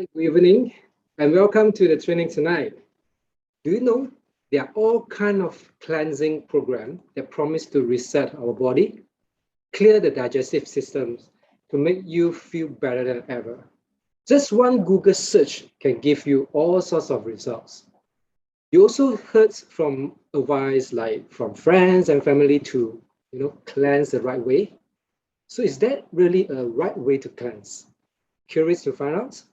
Hi, good evening, and welcome to the training tonight. Do you know there are all kinds of cleansing programs that promise to reset our body, clear the digestive systems to make you feel better than ever? Just one Google search can give you all sorts of results. You also heard from advice like from friends and family to cleanse the right way. So is that really a right way to cleanse? Curious to find out?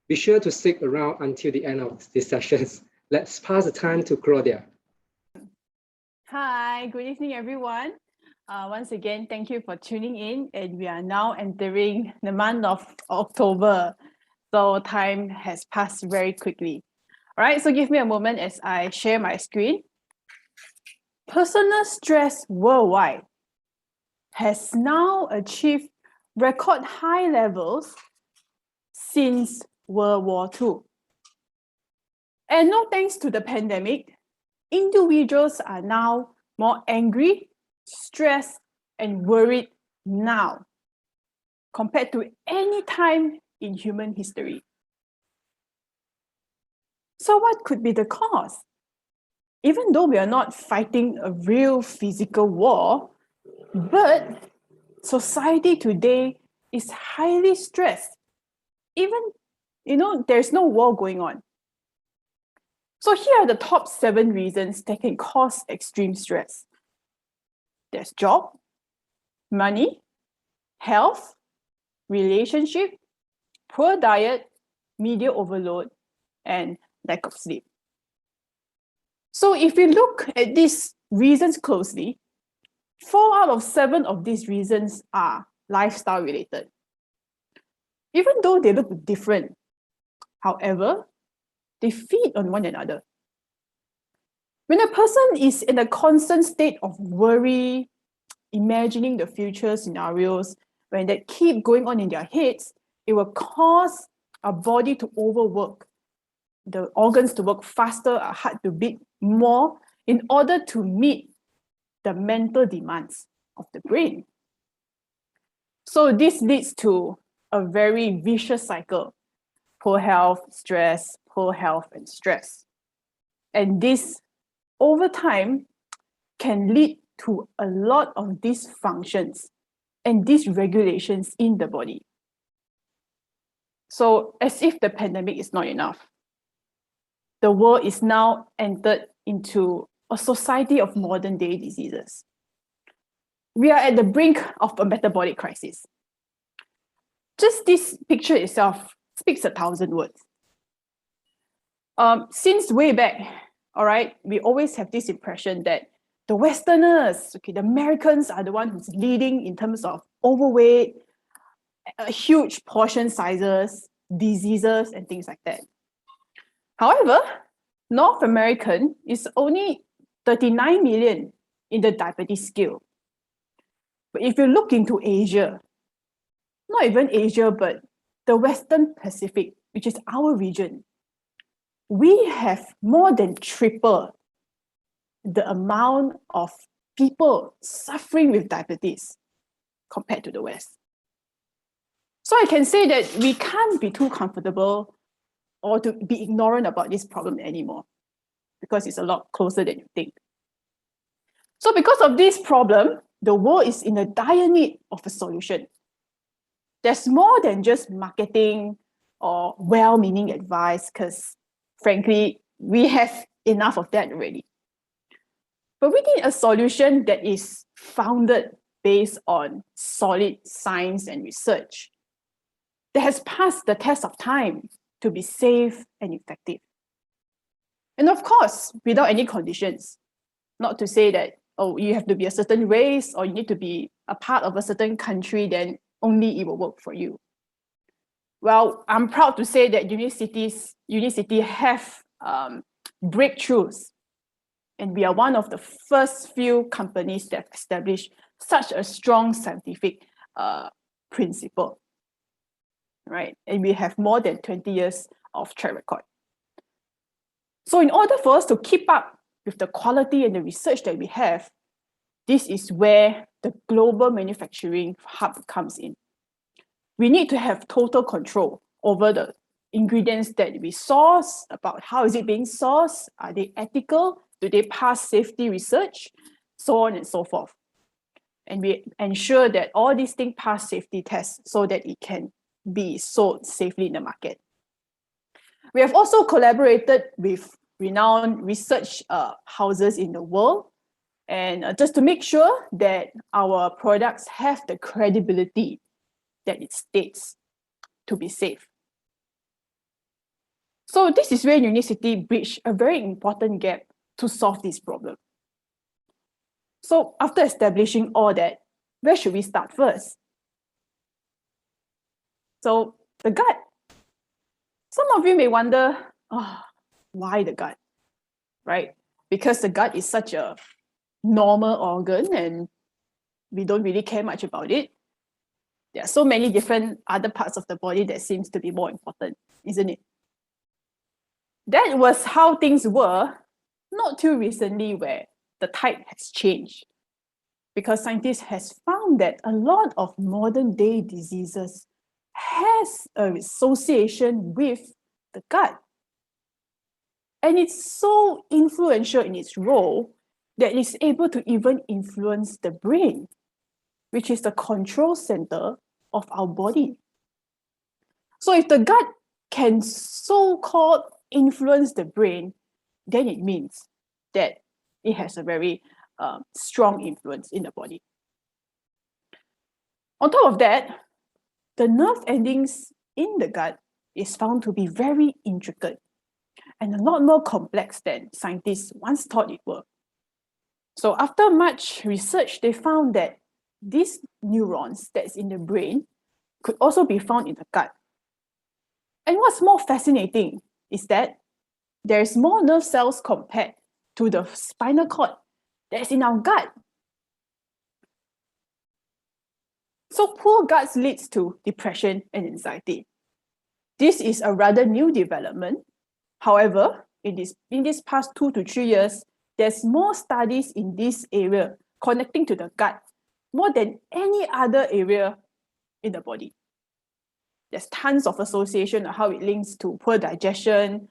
Be sure to stick around until the end of this sessions. Let's pass the time to Claudia. Hi, good evening, everyone. Once again, thank you for tuning in. And we are now entering the month of October. So time has passed very quickly. All right, so give me a moment as I share my screen. Personal stress worldwide has now achieved record high levels since World War II. And no thanks to the pandemic, individuals are now more angry, stressed, and worried now compared to any time in human history. So what could be the cause? Even though we are not fighting a real physical war, but society today is highly stressed. Even, there's no war going on. So here are the top 7 reasons that can cause extreme stress. There's job, money, health, relationship, poor diet, media overload, and lack of sleep. So if we look at these reasons closely, 4 out of 7 of these reasons are lifestyle related. Even though they look different, however, they feed on one another. When a person is in a constant state of worry, imagining the future scenarios, when that keep going on in their heads, it will cause our body to overwork, the organs to work faster, our heart to beat more in order to meet the mental demands of the brain. So this leads to a very vicious cycle: poor health, stress, poor health, and stress. And this, over time, can lead to a lot of dysfunctions and dysregulations in the body. So as if the pandemic is not enough, the world is now entered into a society of modern day diseases. We are at the brink of a metabolic crisis. Just this picture itself speaks 1,000 words. Since way back, all right, we always have this impression that the Westerners, the Americans are the one who's leading in terms of overweight, huge portion sizes, diseases, and things like that. However, North American is only 39 million in the diabetes scale. But if you look into Asia, not even Asia, but the Western Pacific, which is our region, we have more than triple the amount of people suffering with diabetes compared to the West. So I can say that we can't be too comfortable or to be ignorant about this problem anymore, because it's a lot closer than you think. So because of this problem, the world is in a dire need of a solution. There's more than just marketing or well-meaning advice, because frankly, we have enough of that already. But we need a solution that is founded based on solid science and research, that has passed the test of time to be safe and effective. And of course, without any conditions. Not to say that, oh, you have to be a certain race or you need to be a part of a certain country, then only it will work for you. Well, I'm proud to say that universities have breakthroughs. And we are one of the first few companies that have established such a strong scientific principle, right? And we have more than 20 years of track record. So in order for us to keep up with the quality and the research that we have, this is where the global manufacturing hub comes in. We need to have total control over the ingredients that we source, about how is it being sourced, are they ethical, do they pass safety research, so on and so forth. And we ensure that all these things pass safety tests so that it can be sold safely in the market. We have also collaborated with renowned research houses in the world, and just to make sure that our products have the credibility that it states to be safe. So this is where Unicity bridged a very important gap to solve this problem. So after establishing all that, where should we start first? So the gut. Some of you may wonder, why the gut, right? Because the gut is such a normal organ and we don't really care much about it. There are so many different other parts of the body that seems to be more important, isn't it? That was how things were not too recently, where the tide has changed, because scientists has found that a lot of modern day diseases has an association with the gut. And it's so influential in its role that it's able to even influence the brain, which is the control center of our body. So if the gut can so-called influence the brain, then it means that it has a very strong influence in the body. On top of that, the nerve endings in the gut is found to be very intricate and a lot more complex than scientists once thought it were. So after much research, they found that these neurons that's in the brain could also be found in the gut. And what's more fascinating is that there's more nerve cells compared to the spinal cord that's in our gut. So poor guts leads to depression and anxiety. This is a rather new development. However, in this past 2 to 3 years, there's more studies in this area connecting to the gut more than any other area in the body. There's tons of association of how it links to poor digestion,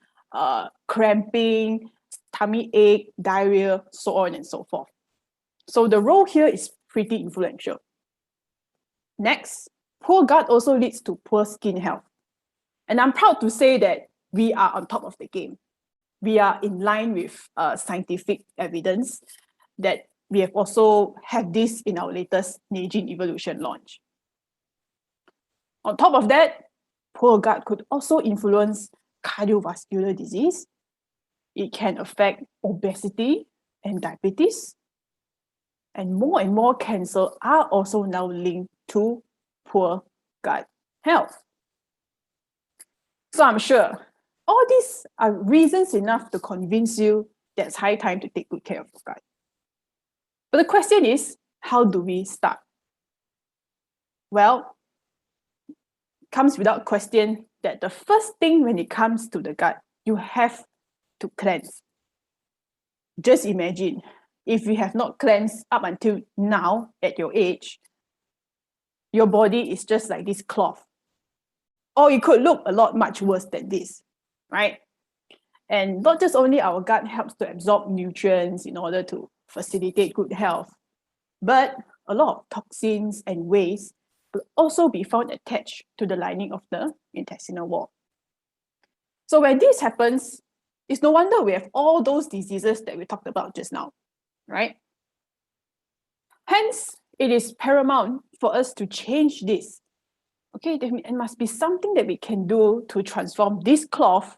cramping, tummy ache, diarrhea, so on and so forth. So the role here is pretty influential. Next, poor gut also leads to poor skin health. And I'm proud to say that we are on top of the game. We are in line with scientific evidence that we have also had this in our latest Neiging Evolution launch. On top of that, poor gut could also influence cardiovascular disease. It can affect obesity and diabetes. And more cancer are also now linked to poor gut health. So I'm sure all these are reasons enough to convince you that it's high time to take good care of your gut. But the question is, how do we start? Well, it comes without question that the first thing when it comes to the gut, you have to cleanse. Just imagine if you have not cleansed up until now at your age, your body is just like this cloth. Or it could look a lot much worse than this, right? And not just only our gut helps to absorb nutrients in order to facilitate good health, but a lot of toxins and waste will also be found attached to the lining of the intestinal wall. So when this happens, it's no wonder we have all those diseases that we talked about just now, right? Hence, it is paramount for us to change this. Okay, there must be something that we can do to transform this cloth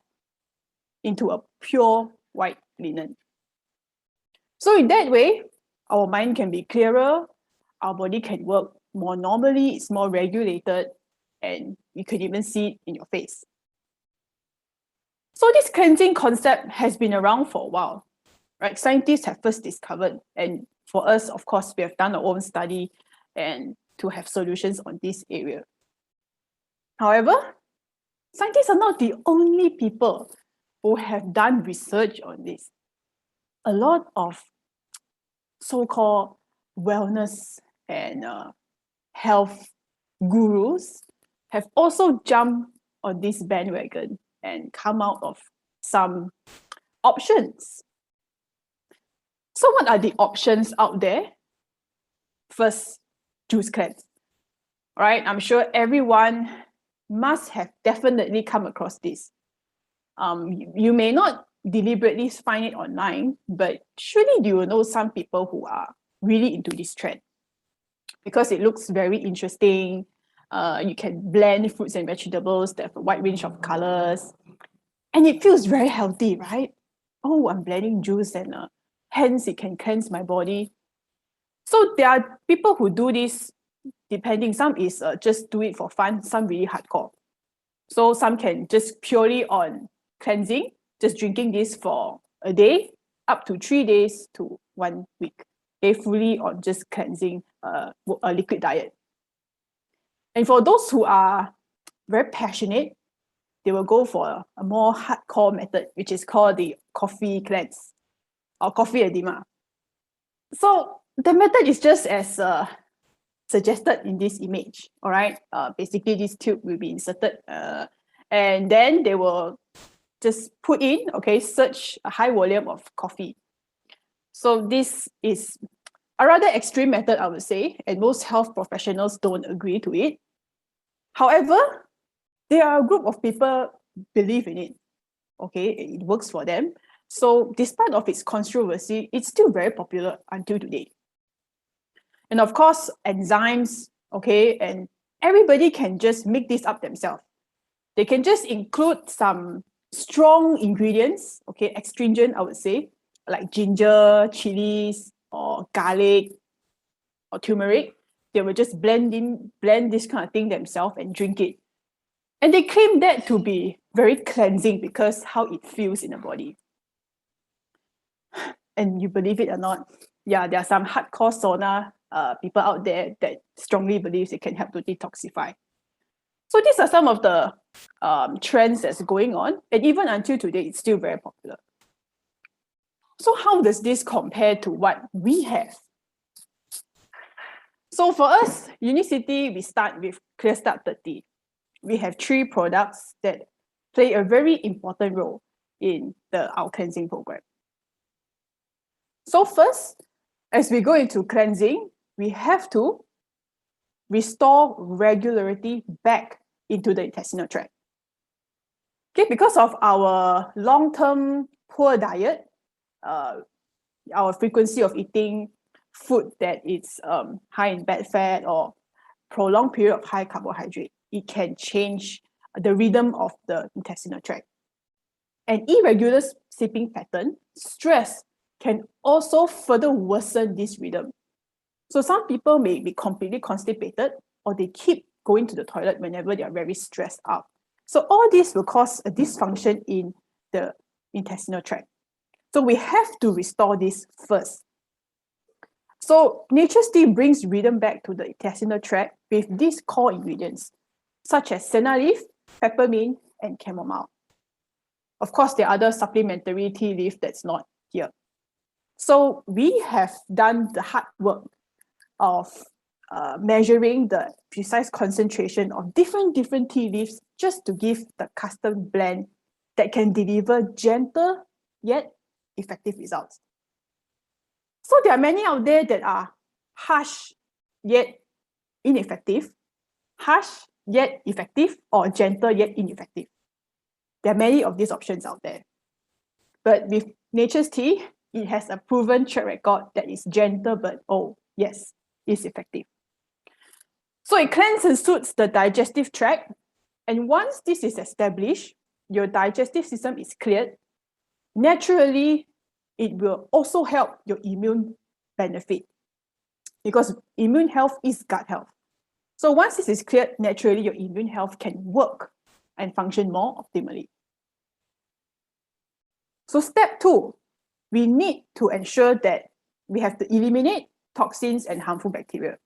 into a pure white linen. So in that way, our mind can be clearer, our body can work more normally, it's more regulated, and you could even see it in your face. So this cleansing concept has been around for a while, right? Scientists have first discovered, and for us, of course, we have done our own study and to have solutions on this area. However, scientists are not the only people who have done research on this. A lot of so-called wellness and health gurus have also jumped on this bandwagon and come out of some options. So what are the options out there? First, juice cleanse. All right, I'm sure everyone must have definitely come across this. You may not deliberately find it online, but surely you will know some people who are really into this trend because it looks very interesting. You can blend fruits and vegetables that have a wide range of colors, and it feels very healthy, right? Oh, I'm blending juice and hence it can cleanse my body. So there are people who do this depending. Some is just do it for fun, some really hardcore. So some can just purely on cleansing, just drinking this for a day, up to 3 days to 1 week. They fully on just cleansing a liquid diet. And for those who are very passionate, they will go for a more hardcore method, which is called the coffee cleanse or coffee edema. So the method is just as suggested in this image, all right? Basically, this tube will be inserted and then they will just put in, okay, search a high volume of coffee. So this is a rather extreme method, I would say, and most health professionals don't agree to it. However, there are a group of people believe in it, okay, it works for them. So despite of its controversy, it's still very popular until today. And of course, enzymes, okay, and everybody can just make this up themselves. They can just include some strong ingredients, okay, astringent, I would say, like ginger, chilies, or garlic, or turmeric. They will just blend this kind of thing themselves and drink it. And they claim that to be very cleansing because how it feels in the body. And you believe it or not, yeah, there are some hardcore sauna people out there that strongly believe it can help to detoxify. So these are some of the trends that's going on, and even until today, it's still very popular. So how does this compare to what we have? So for us, Unicity, we start with Clear Start 30. We have 3 products that play a very important role in our cleansing program. So first, as we go into cleansing, we have to restore regularity back into the intestinal tract. Okay, because of our long-term poor diet, our frequency of eating food that is high in bad fat or prolonged period of high carbohydrate, it can change the rhythm of the intestinal tract. An irregular sleeping pattern, stress, can also further worsen this rhythm. So some people may be completely constipated or they keep going to the toilet whenever they are very stressed out. So all this will cause a dysfunction in the intestinal tract. So we have to restore this first. So Nature's Tea brings rhythm back to the intestinal tract with these core ingredients, such as senna leaf, peppermint, and chamomile. Of course, there are other supplementary tea leaf that's not here. So we have done the hard work of measuring the precise concentration of different tea leaves just to give the custom blend that can deliver gentle yet effective results. So there are many out there that are harsh yet ineffective, harsh yet effective, or gentle yet ineffective. There are many of these options out there. But with Nature's Tea, it has a proven track record that is gentle, but oh, yes, it's effective. So it cleanses and soothes the digestive tract. And once this is established, your digestive system is cleared, naturally, it will also help your immune benefit because immune health is gut health. So once this is cleared, naturally, your immune health can work and function more optimally. So step 2, we need to ensure that we have to eliminate toxins and harmful bacteria.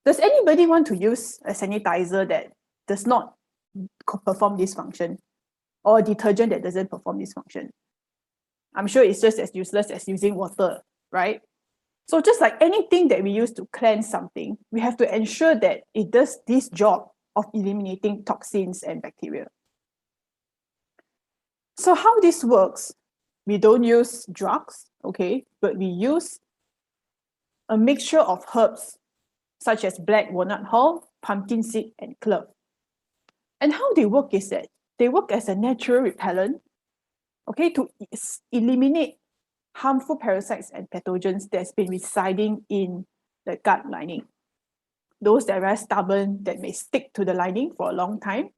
Does anybody want to use a sanitizer that does not perform this function, or a detergent that doesn't perform this function? I'm sure it's just as useless as using water, right? So just like anything that we use to cleanse something, we have to ensure that it does this job of eliminating toxins and bacteria. So how this works, we don't use drugs, okay, but we use a mixture of herbs such as black walnut hull, pumpkin seed, and clove. And how they work is that they work as a natural repellent, okay, to eliminate harmful parasites and pathogens that's been residing in the gut lining. Those that are very stubborn, that may stick to the lining for a long time.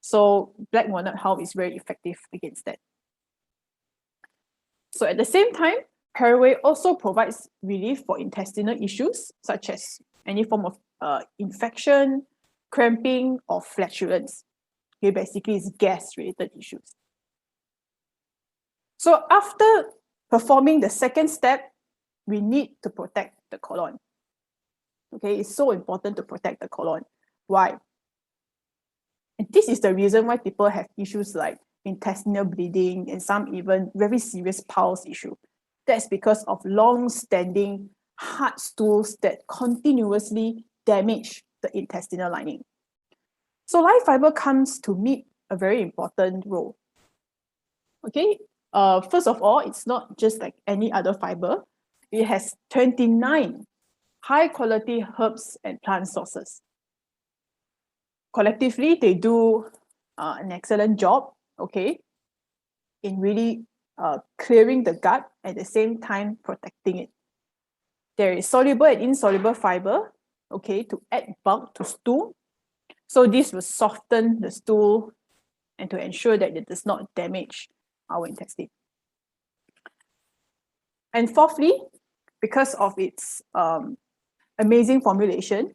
So black walnut hull is very effective against that. So at the same time, caraway also provides relief for intestinal issues, such as any form of infection, cramping, or flatulence. Okay, basically, it's gas-related issues. So after performing the second step, we need to protect the colon. Okay, it's so important to protect the colon. Why? And this is the reason why people have issues like intestinal bleeding and some even very serious bowel issue. That's because of long-standing hard stools that continuously damage the intestinal lining. So life fiber comes to meet a very important role. Okay, first of all, it's not just like any other fiber. It has 29 high-quality herbs and plant sources. Collectively, they do an excellent job, okay, in really clearing the gut, at the same time protecting it. There is soluble and insoluble fiber, okay, to add bulk to stool. So this will soften the stool and to ensure that it does not damage our intestine. And fourthly, because of its amazing formulation,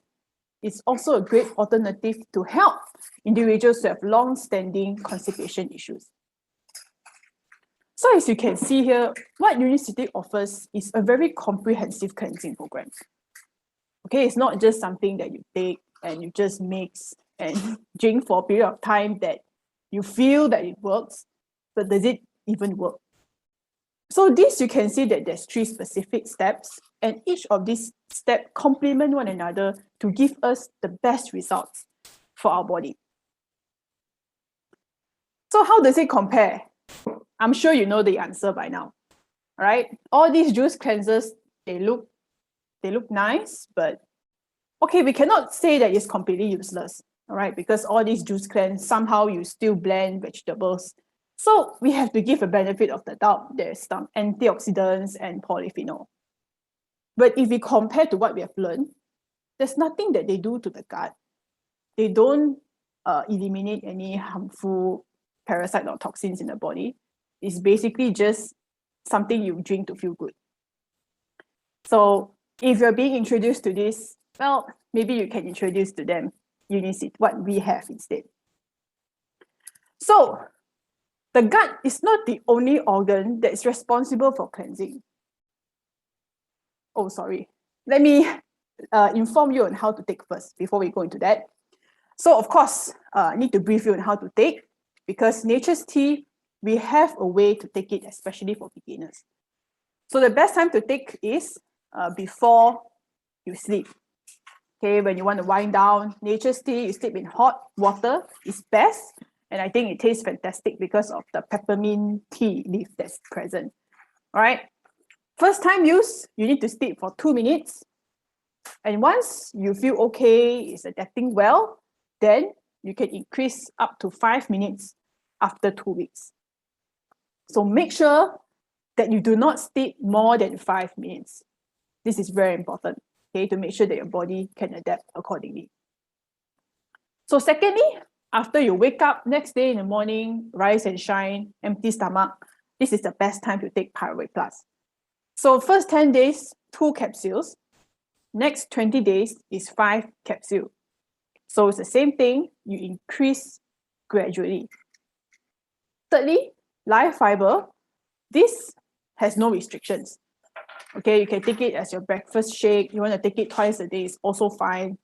it's also a great alternative to help individuals who have long-standing constipation issues. So as you can see here, what Urinary System offers is a very comprehensive cleansing program. Okay, it's not just something that you take and you just mix and drink for a period of time that you feel that it works, but does it even work? So this, you can see that there's 3 specific steps, and each of these steps complement one another to give us the best results for our body. So how does it compare? I'm sure you know the answer by now, right? All these juice cleansers, they look nice, but okay, we cannot say that it's completely useless, all right? Because all these juice cleanse, somehow you still blend vegetables. So we have to give a benefit of the doubt. There's some antioxidants and polyphenol. But if we compare to what we have learned, there's nothing that they do to the gut. They don't eliminate any harmful parasite or toxins in the body. It's basically just something you drink to feel good. So if you're being introduced to this, well, maybe you can introduce to them Unicid, what we have instead. So the gut is not the only organ that is responsible for cleansing. Oh, sorry. Let me inform you on how to take first before we go into that. So of course, I need to brief you on how to take, because nature's tea, we have a way to take it, especially for beginners. So the best time to take is before you sleep. Okay, when you want to wind down, nature's tea, you sleep in hot water is best. And I think it tastes fantastic because of the peppermint tea leaf that's present. All right. First time use, you need to steep for 2 minutes. And once you feel okay, it's adapting well, then you can increase up to 5 minutes after 2 weeks. So make sure that you do not steep more than 5 minutes. This is very important, okay, to make sure that your body can adapt accordingly. So secondly, after you wake up next day in the morning, rise and shine, empty stomach, this is the best time to take Pyruvates Plus. So first 10 days, 2 capsules. Next 20 days is 5 capsules. So it's the same thing, you increase gradually. Thirdly, live fiber, this has no restrictions. Okay, you can take it as your breakfast shake. You want to take it twice a day, it's also fine.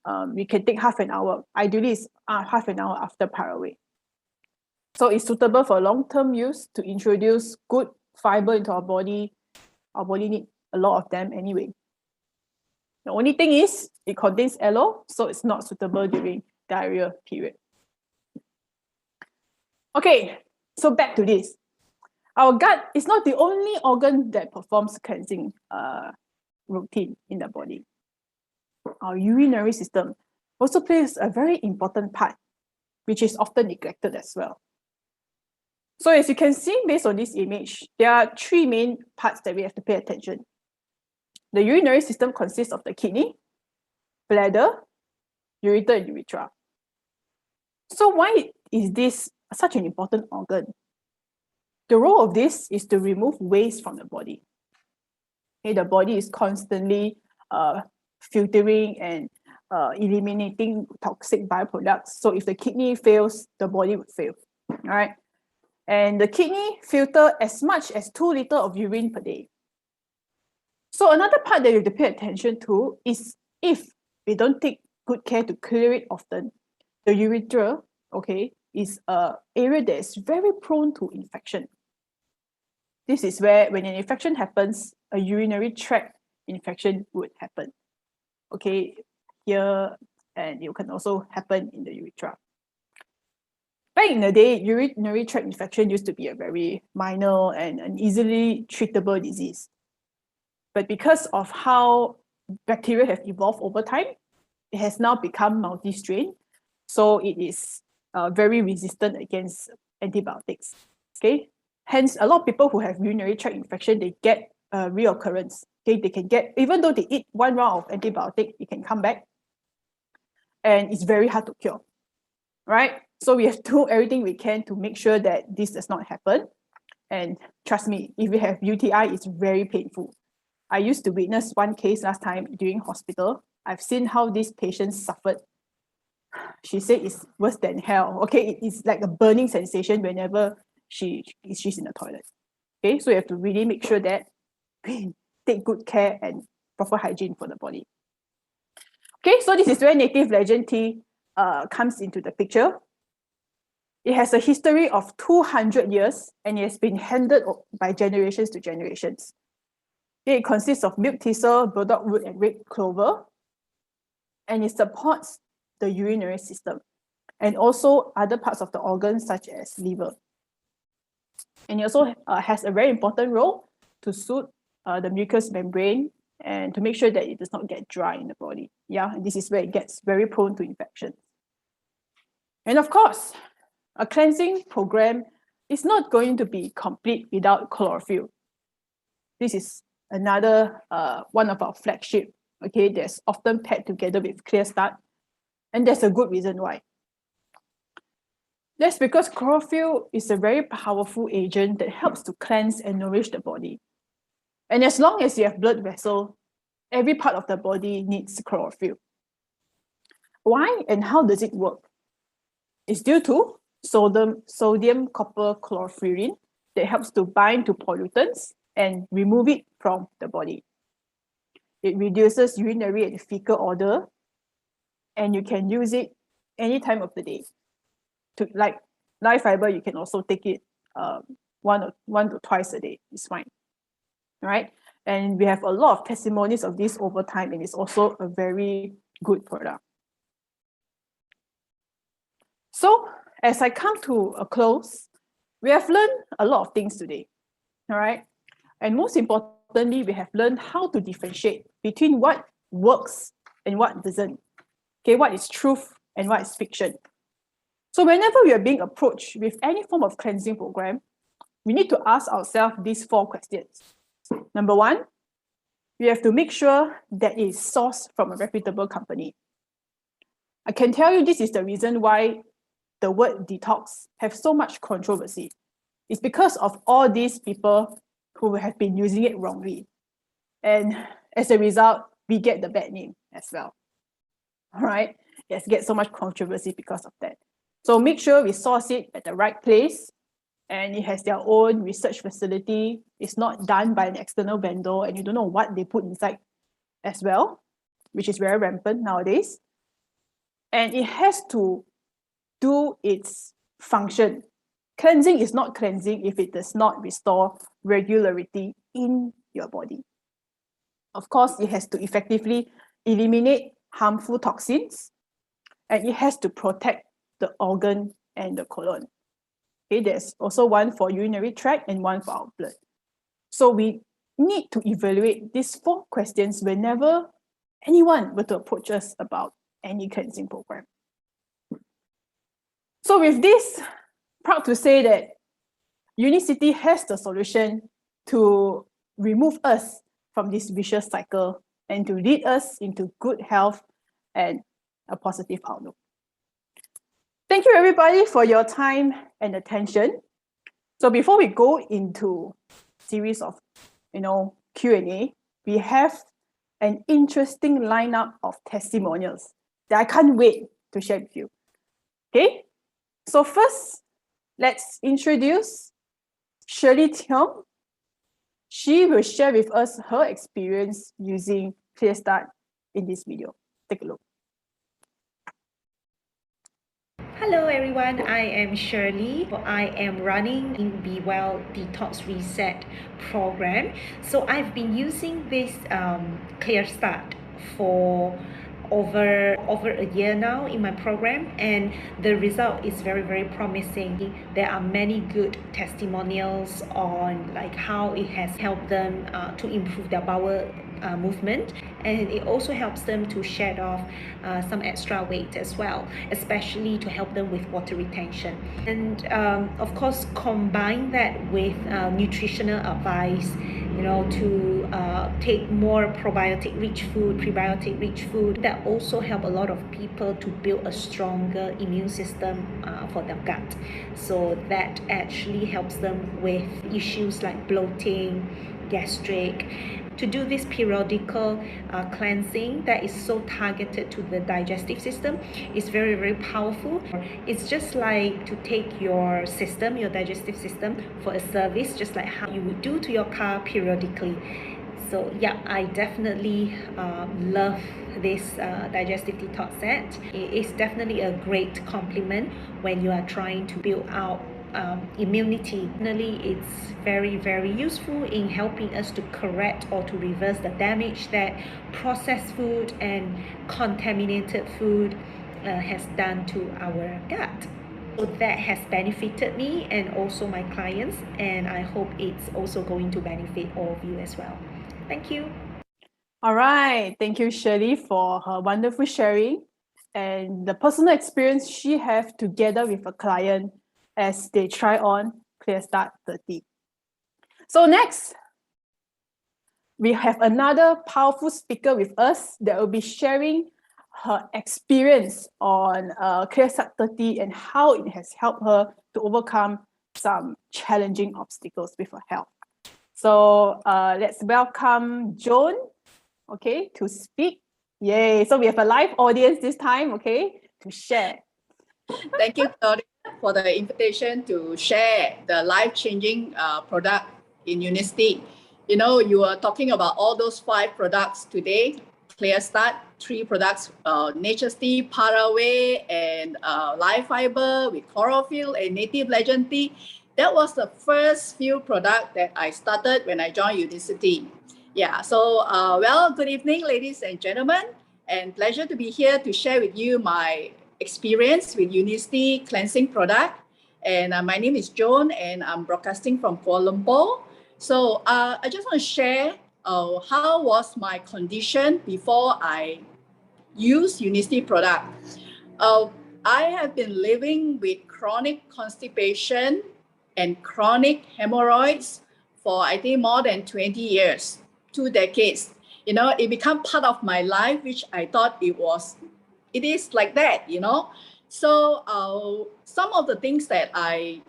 You can take half an hour. Ideally, it's half an hour after Pyruvates. So it's suitable for long-term use to introduce good fiber into our body. Our body needs a lot of them anyway. The only thing is, it contains aloe, so it's not suitable during diarrhea period. Okay, so back to this. Our gut is not the only organ that performs cleansing routine in the body. Our urinary system also plays a very important part, which is often neglected as well. So as you can see based on this image, there are three main parts that we have to pay attention. The urinary system consists of the kidney, bladder, ureter, and urethra. So why is this such an important organ? The role of this is to remove waste from the body. Okay, the body is constantly filtering and eliminating toxic byproducts. So if the kidney fails, the body would fail. All right. And the kidney filter as much as 2 liters of urine per day. So another part that you have to pay attention to is if we don't take good care to clear it often, the urethra, okay, is an area that is very prone to infection. This is where when an infection happens, a urinary tract infection would happen. Okay, here, and it can also happen in the urethra. Back in the day, urinary tract infection used to be a very minor and an easily treatable disease. But because of how bacteria have evolved over time, it has now become multi-strain. So it is very resistant against antibiotics. Okay, hence a lot of people who have urinary tract infection, they get reoccurrence. Okay, they can get, even though they eat 1 round of antibiotic, it can come back, and it's very hard to cure. Right? So we have to do everything we can to make sure that this does not happen. And trust me, if you have UTI, it's very painful. I used to witness one case last time during hospital. I've seen how this patient suffered. She said it's worse than hell. Okay, it's like a burning sensation whenever she's in the toilet. Okay, so you have to really make sure that we take good care and proper hygiene for the body. Okay, so this is where native legend tea comes into the picture. It has a history of 200 years and it has been handed by generations to generations. It consists of milk thistle, burdock root, and red clover, and it supports the urinary system and also other parts of the organs such as liver. And it also has a very important role to soothe the mucous membrane and to make sure that it does not get dry in the body. Yeah, and this is where it gets very prone to infection. And of course, a cleansing program is not going to be complete without chlorophyll. This is another one of our flagship, okay, that's often paired together with Clear Start. And there's a good reason why. That's because chlorophyll is a very powerful agent that helps to cleanse and nourish the body. And as long as you have blood vessel, every part of the body needs chlorophyll. Why and how does it work? It's due to sodium copper chlorofluorine that helps to bind to pollutants and remove it from the body. It reduces urinary and fecal odor, and you can use it any time of the day. Like live fiber, you can also take it one to twice a day. It's fine. All right. And we have a lot of testimonies of this over time, and it's also a very good product. So as I come to a close, we have learned a lot of things today. All right. And most importantly, we have learned how to differentiate between what works and what doesn't. Okay, what is truth and what is fiction. So whenever we are being approached with any form of cleansing program, we need to ask ourselves these 4 questions. Number 1, we have to make sure that it is sourced from a reputable company. I can tell you this is the reason why the word detox have so much controversy. It's because of all these people who have been using it wrongly. And as a result, we get the bad name as well. All right, yes, get so much controversy because of that. So make sure we source it at the right place, and it has their own research facility. It's not done by an external vendor, and you don't know what they put inside as well, which is very rampant nowadays. And it has to do its function. Cleansing is not cleansing if it does not restore regularity in your body. Of course, it has to effectively eliminate harmful toxins and it has to protect the organ and the colon. Okay, there's also one for urinary tract and one for our blood. So we need to evaluate these 4 questions whenever anyone were to approach us about any cleansing program. So with this, proud to say that Unicity has the solution to remove us from this vicious cycle and to lead us into good health and a positive outlook. Thank you everybody for your time and attention. So before we go into series of Q&A, we have an interesting lineup of testimonials that I can't wait to share with you. Okay, so first, let's introduce Shirley Tiong. She will share with us her experience using ClearStart in this video. Take a look. Hello everyone, I am Shirley. I am running in Be Well Detox Reset program. So I've been using this ClearStart for over a year now in my program, and the result is very, very promising. There are many good testimonials on like how it has helped them to improve their bowel movement, and it also helps them to shed off some extra weight as well, especially to help them with water retention. And of course, combine that with nutritional advice, to take more probiotic rich food, prebiotic rich food, that also help a lot of people to build a stronger immune system for their gut. So that actually helps them with issues like bloating, gastric. To do this periodical cleansing that is so targeted to the digestive system is very, very powerful. It's just like to take your system, your digestive system, for a service, just like how you would do to your car periodically. So yeah, I definitely love this digestive detox set. It is definitely a great complement when you are trying to build out immunity. Definitely, it's very, very useful in helping us to correct or to reverse the damage that processed food and contaminated food has done to our gut. So that has benefited me and also my clients, and I hope it's also going to benefit all of you as well. Thank you. All right, thank you Shirley for her wonderful sharing and the personal experience she have together with a client as they try on ClearStart 30. So next, we have another powerful speaker with us that will be sharing her experience on ClearStart 30 and how it has helped her to overcome some challenging obstacles with her health. So let's welcome Joan, okay, to speak. Yay, so we have a live audience this time, okay, to share. Thank you, Claudia, for the invitation to share the life-changing product in Unicity. You are talking about all those 5 products today. ClearStart, 3 products, Nature's Tea, Paraway, and Life Fiber with Chlorophyll and Native Legend Tea. That was the first few products that I started when I joined Unicity. Yeah, so good evening, ladies and gentlemen, and pleasure to be here to share with you my experience with Unicity cleansing product. And my name is Joan, and I'm broadcasting from Kuala Lumpur. So I just want to share how was my condition before I used Unicity product. I have been living with chronic constipation and chronic hemorrhoids for I think more than 20 years, 2 decades. It became part of my life, which I thought it is like that, So some of the things that I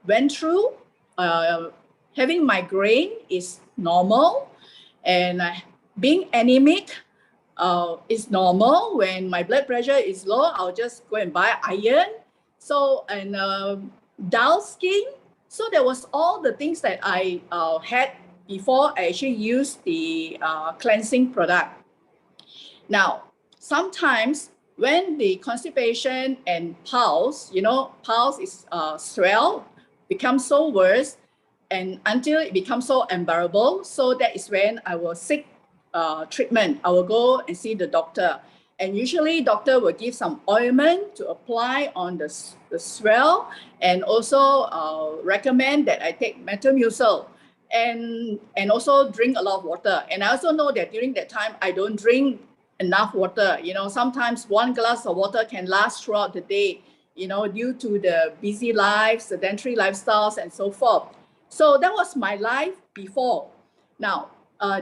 went through, having migraine is normal, and being anemic is normal. When my blood pressure is low, I'll just go and buy iron. So, and dull skin. So there was all the things that I had before I actually used the cleansing product. Now, sometimes when the constipation and pulse, pulse is swell, becomes so worse, and until it becomes so unbearable. So that is when I will seek treatment. I will go and see the doctor. And usually doctor will give some ointment to apply on the swell, and also recommend that I take Metamucil, and also drink a lot of water. And I also know that during that time, I don't drink enough water. You know, sometimes 1 glass of water can last throughout the day, you know, due to the busy lives, sedentary lifestyles, and so forth. So that was my life before. Now,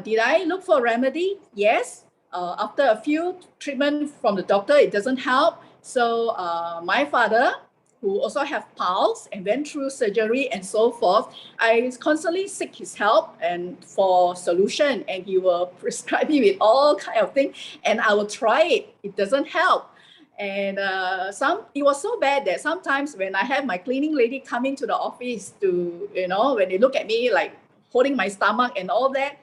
did I look for a remedy? Yes. After a few treatments from the doctor, it doesn't help. So my father, who also have pulse and went through surgery and so forth, I constantly seek his help and for solution, and he will prescribe me with all kind of things, and I will try it. It doesn't help. And it was so bad that sometimes when I have my cleaning lady coming to the office to, you know, when they look at me like holding my stomach and all that,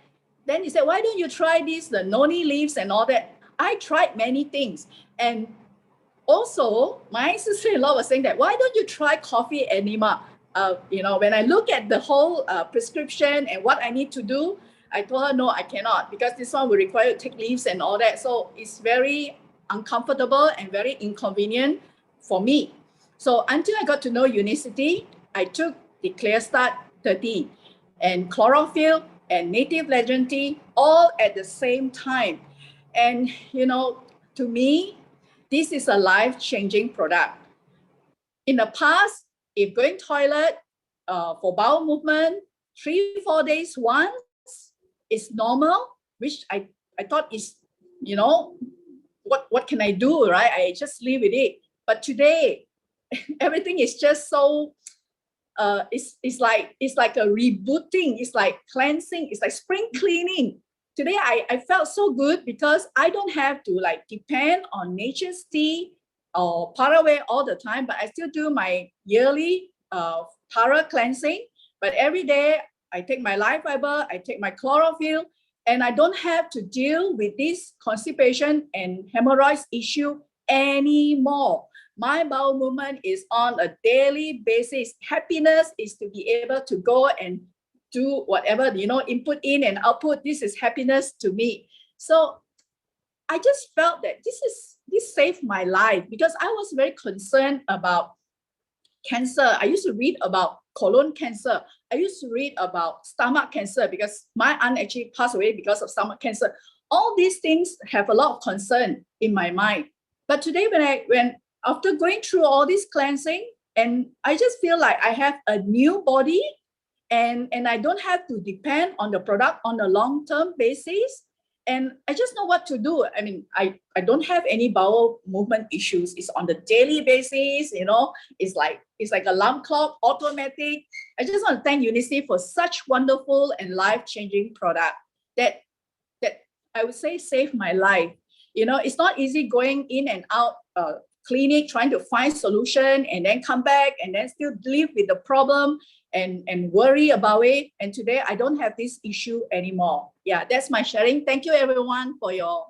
then he said, why don't you try this, the noni leaves and all that? I tried many things. And also, my sister-in-law was saying that, why don't you try coffee enema? You know, when I look at the whole prescription and what I need to do, I told her, no, I cannot, because this one will require you to take leaves and all that. So it's very uncomfortable and very inconvenient for me. So until I got to know Unicity, I took the Clear Start 30 and Chlorophyll and Native Legend Tea all at the same time. And, you know, to me, this is a life-changing product. In the past, if going toilet for bowel movement, 3-4 days once is normal, which I thought is, you know, what can I do, right? I just live with it. But today, everything is just so, it's like a rebooting, it's like cleansing, it's like spring cleaning. Today, I felt so good because I don't have to like depend on nature's tea or Paraway all the time, but I still do my yearly Para cleansing. But every day, I take my life fiber, I take my chlorophyll, and I don't have to deal with this constipation and hemorrhoids issue anymore. My bowel movement is on a daily basis. Happiness is to be able to go and do whatever, you know, input in and output. This is happiness to me. So I just felt that this saved my life because I was very concerned about cancer. I used to read about colon cancer. I used to read about stomach cancer because my aunt actually passed away because of stomach cancer. All these things have a lot of concern in my mind. But today when after going through all this cleansing, and I just feel like I have a new body and I don't have to depend on the product on a long-term basis. And I just know what to do. I mean, I don't have any bowel movement issues. It's on the daily basis, you know, it's like a alarm clock, automatic. I just want to thank Unicity for such wonderful and life-changing product that I would say saved my life. You know, it's not easy going in and out clinic, trying to find solution and then come back and then still live with the problem and worry about it. And today I don't have this issue anymore. Yeah, that's my sharing. Thank you everyone for your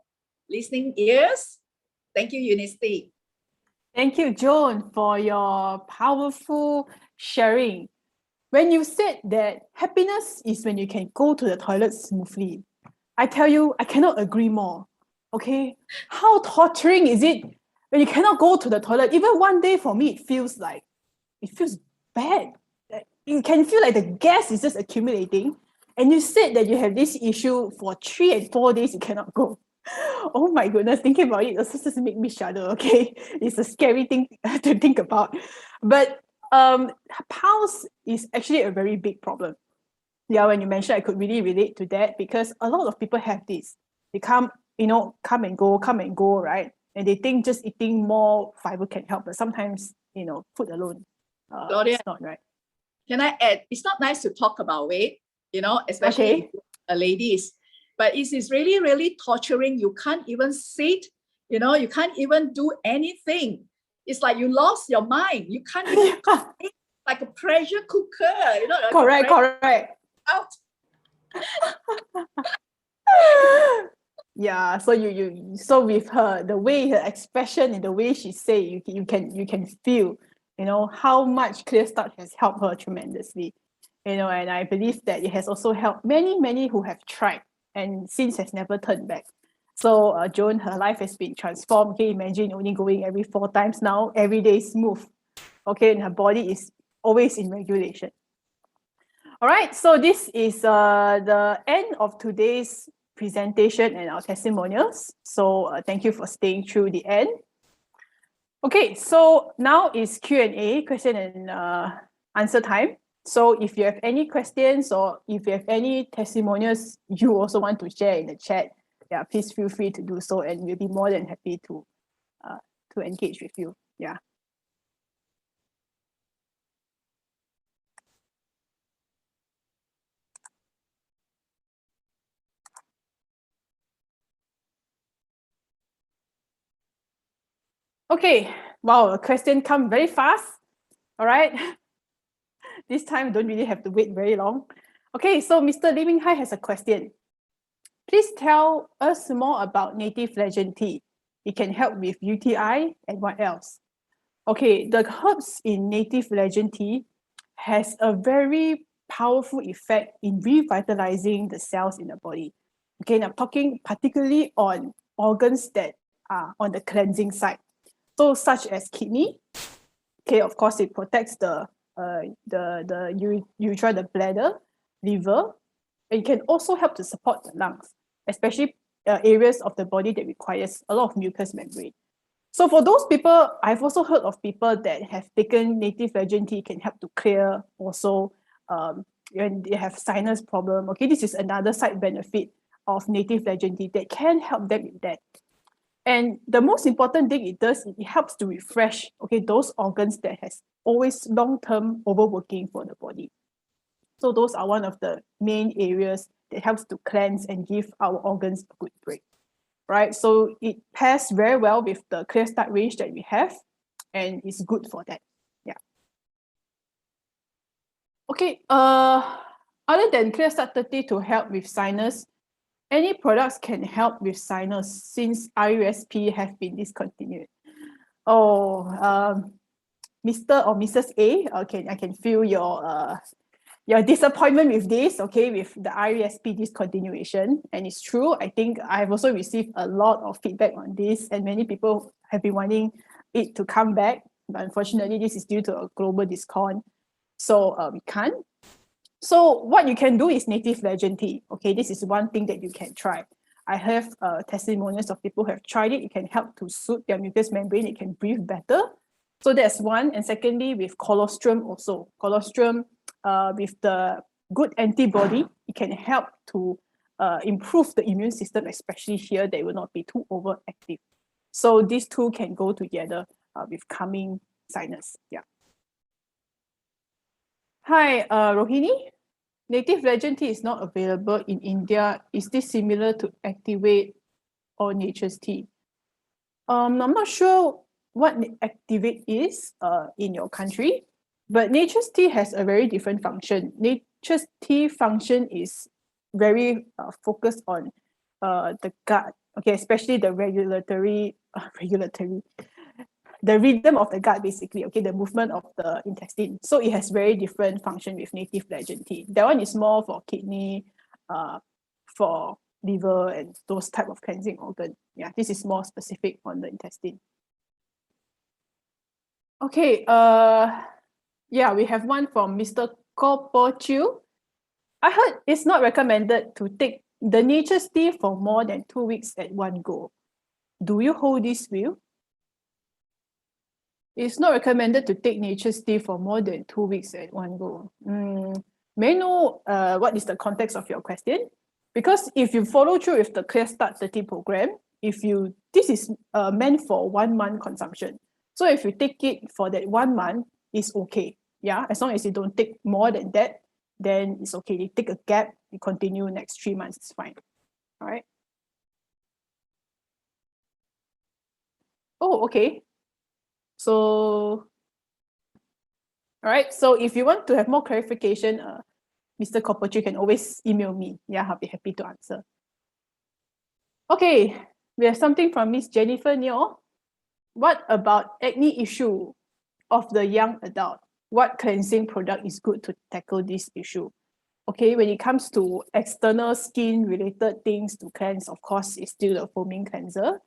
listening ears. Thank you, Unicity. Thank you, Joan, for your powerful sharing. When you said that happiness is when you can go to the toilet smoothly, I tell you, I cannot agree more. Okay, how torturing is it when you cannot go to the toilet? Even one day for me, it feels bad. You can feel like the gas is just accumulating. And you said that you have this issue for 3 and 4 days, you cannot go. Oh my goodness, thinking about it also just make me shudder, okay? It's a scary thing to think about. But pulse is actually a very big problem. Yeah, when you mentioned, I could really relate to that because a lot of people have this. They come and go, right? And they think just eating more fiber can help, but sometimes, food alone, Gloria, it's not right. Can I add? It's not nice to talk about weight, especially ladies. But it is really, really torturing. You can't even sit, you can't even do anything. It's like you lost your mind. You can't even it's like a pressure cooker, like correct. Out. Yeah, so so with her, the way her expression and the way she say, you can feel, how much Clear Start has helped her tremendously. And I believe that it has also helped many who have tried and since has never turned back. So Joan, her life has been transformed. Okay, imagine only going every 4 times now, every day smooth. Okay, and her body is always in regulation. All right, so this is the end of today's presentation and our testimonials. So thank you for staying through the end. Okay, so now is Q&A, question and answer time. So if you have any questions or if you have any testimonials you also want to share in the chat, yeah, please feel free to do so, and we'll be more than happy to engage with you. Yeah. Okay, wow, a question come very fast. All right. This time don't really have to wait very long. Okay, so Mr. Li Minghai has a question. Please tell us more about native legend tea. It can help with UTI and what else? Okay, the herbs in native legend tea has a very powerful effect in revitalizing the cells in the body. Okay, and I'm talking particularly on organs that are on the cleansing side. So such as kidney. Okay, of course, it protects the urethra, the bladder, liver. It can also help to support the lungs, especially areas of the body that requires a lot of mucous membrane. So for those people, I've also heard of people that have taken native legend tea can help to clear also when they have sinus problem. Okay, this is another side benefit of native legend tea that can help them in that. And the most important thing it does, it helps to refresh, okay, those organs that has always long-term overworking for the body. So those are one of the main areas that helps to cleanse and give our organs a good break, right? So it pairs very well with the Clear Start range that we have, and it's good for that. Yeah. Okay. Other than Clear Start 30 to help with sinus, any products can help with sinus since RUSP have been discontinued. Oh, Mr. or Mrs. A, okay, I can feel your disappointment with this, okay, with the RUSP discontinuation. And it's true, I think I've also received a lot of feedback on this, and many people have been wanting it to come back. But unfortunately, this is due to a global discount. So we can't. So what you can do is native legend tea. Okay, this is one thing that you can try. I have testimonials of people who have tried it. It can help to soothe their mucous membrane. It can breathe better. So that's one. And secondly, with colostrum also. Colostrum with the good antibody, it can help to improve the immune system, especially here, they will not be too overactive. So these two can go together with calming sinus. Yeah. Hi, Rohini. Native legend tea is not available in India. Is this similar to Activate or Nature's tea? I'm not sure what Activate is in your country, but Nature's tea has a very different function. Nature's tea function is very focused on the gut, okay, especially the the rhythm of the gut, basically, okay, the movement of the intestine. So it has very different function with native legend tea. That one is more for kidney, for liver, and those type of cleansing organ. Yeah, this is more specific on the intestine. Okay, yeah, we have one from Mr. Kopo Chiu. I heard it's not recommended to take the Nature's tea for more than 2 weeks at one go. Do you hold this view? It's not recommended to take Nature's tea for more than 2 weeks at one go. May I know what is the context of your question? Because if you follow through with the Clear Start 30 program, this is meant for 1 month consumption. So if you take it for that 1 month, it's okay. Yeah, as long as you don't take more than that, then it's okay. You take a gap, you continue next 3 months, it's fine. All right. Oh, okay. So, all right. So if you want to have more clarification, Mr. Kopochi can always email me. Yeah, I'll be happy to answer. Okay, we have something from Miss Jennifer Neo. What about acne issue of the young adult? What cleansing product is good to tackle this issue? Okay, when it comes to external skin related things to cleanse, of course, it's still the foaming cleanser.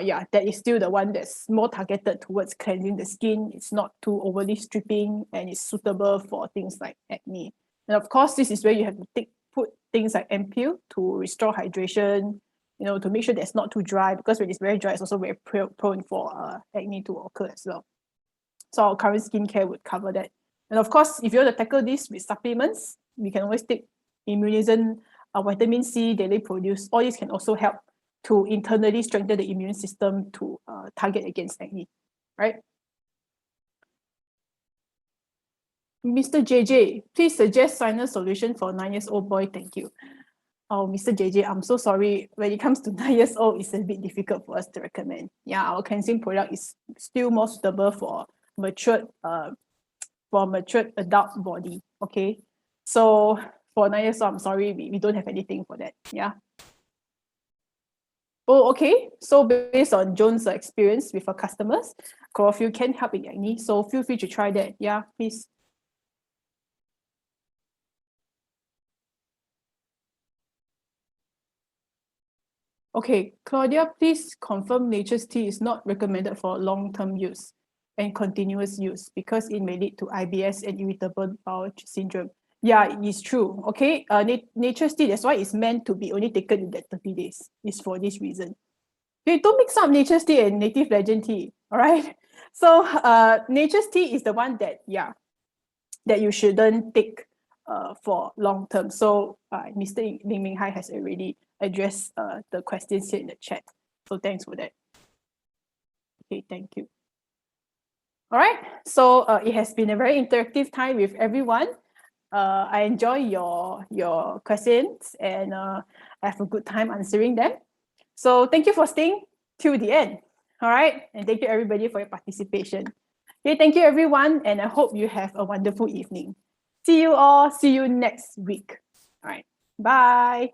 Yeah, that is still the one that's more targeted towards cleansing the skin. It's not too overly stripping and it's suitable for things like acne. And of course, this is where you have to put things like ampoule to restore hydration, to make sure that it's not too dry, because when it's very dry, it's also very prone for acne to occur as well. So our current skincare would cover that. And of course, if you want to tackle this with supplements, we can always take immunism, vitamin C, daily produce. All these can also help to internally strengthen the immune system to target against acne, right? Mr. JJ, please suggest sinus solution for 9-year-old boy. Thank you. Oh, Mr. JJ, I'm so sorry. When it comes to 9 years old, it's a bit difficult for us to recommend. Yeah, our cleansing product is still more suitable for matured adult body. Okay, so for 9 years old, I'm sorry, we don't have anything for that. Yeah. Oh, okay. So based on Joan's experience with her customers, Chlorophyll can help in acne. So feel free to try that. Yeah, please. Okay, Claudia, please confirm Nature's Tea is not recommended for long-term use and continuous use because it may lead to IBS and irritable bowel syndrome. Yeah, it is true. Okay, Nature's Tea, that's why it's meant to be only taken in that 30 days. It's for this reason. Okay, don't mix up Nature's Tea and Native Legend Tea. All right. So Nature's Tea is the one that, yeah, that you shouldn't take for long term. So Mr. Ling Ming Hai has already addressed the questions here in the chat. So thanks for that. Okay, thank you. All right. So it has been a very interactive time with everyone. I enjoy your questions and I have a good time answering them. So thank you for staying till the end. All right. And thank you everybody for your participation. Okay, thank you everyone. And I hope you have a wonderful evening. See you all. See you next week. All right. Bye.